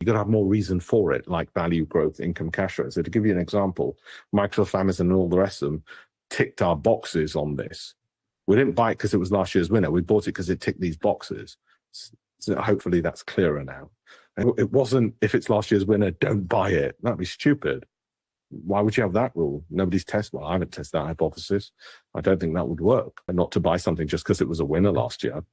You've got to have more reason for it, like value growth, income, cash flow. So to give you an example, Microsoft, Amazon, and all the rest of them ticked our boxes on this. We didn't buy it because it was last year's winner. We bought it because it ticked these boxes. So hopefully that's clearer now. And it wasn't, if it's last year's winner, don't buy it. That'd be stupid. Why would you have that rule? Nobody's tested. Well, I haven't tested that hypothesis. I don't think that would work. And not to buy something just because it was a winner last year.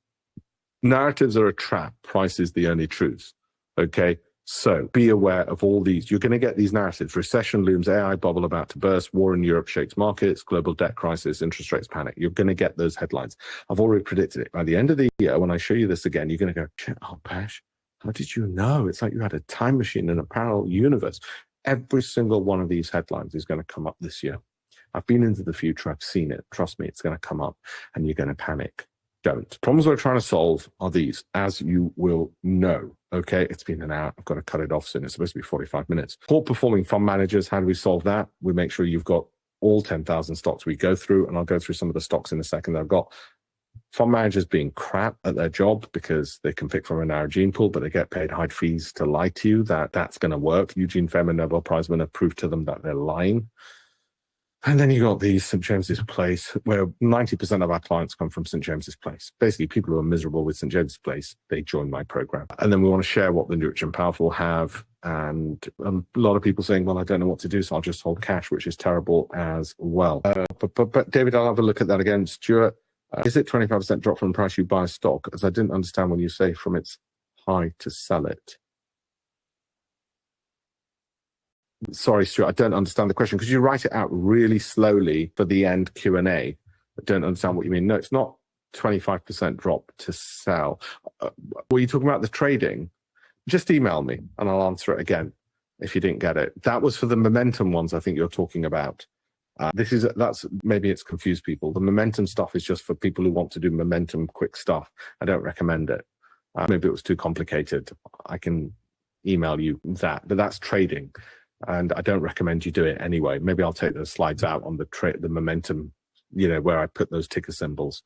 Narratives are a trap. Price is the only truth. Okay. So be aware of all these. You're going to get these narratives. Recession looms, AI bubble about to burst, war in Europe shakes markets, global debt crisis, interest rates panic. You're going to get those headlines. I've already predicted it. By the end of the year, when I show you this again, you're going to go, shit, oh, Pesh, how did you know? It's like you had a time machine in a parallel universe. Every single one of these headlines is going to come up this year. I've been into the future. I've seen it. Trust me, it's going to come up and you're going to panic. Don't. Problems we're trying to solve are these, as you will know. Okay, it's been an hour. I've got to cut it off soon. It's supposed to be 45 minutes. Poor performing fund managers. How do we solve that? We make sure you've got all 10,000 stocks we go through, and I'll go through some of the stocks in a second that I've got. Fund managers being crap at their job because they can pick from a narrow gene pool, but they get paid high fees to lie to you that that's going to work. Eugene Fama, Nobel Prize winner, proved to them that they're lying. And then you got the St. James's Place, where 90% of our clients come from St. James's Place. Basically, people who are miserable with St. James's Place, they join my program. And then we want to share what the rich and powerful have. And a lot of people saying, well, I don't know what to do, so I'll just hold cash, which is terrible as well. But David, I'll have a look at that again. Stuart, is it 25% drop from the price you buy a stock? As I didn't understand when you say from its high to sell it. Sorry, Stuart, I don't understand the question. Could you write it out really slowly for the end Q&A? I don't understand what you mean. No, it's not 25% drop to sell. Were you talking about the trading? Just email me and I'll answer it again if you didn't get it. That was for the momentum ones I think you're talking about. Maybe it's confused people. The momentum stuff is just for people who want to do momentum quick stuff. I don't recommend it. Maybe it was too complicated. I can email you that, but that's trading. And I don't recommend you do it anyway. Maybe I'll take those slides out on the momentum, where I put those ticker symbols.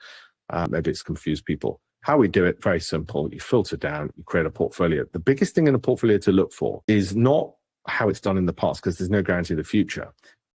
Maybe it's confused people. How we do it, very simple. You filter down, you create a portfolio. The biggest thing in a portfolio to look for is not how it's done in the past, because there's no guarantee of the future.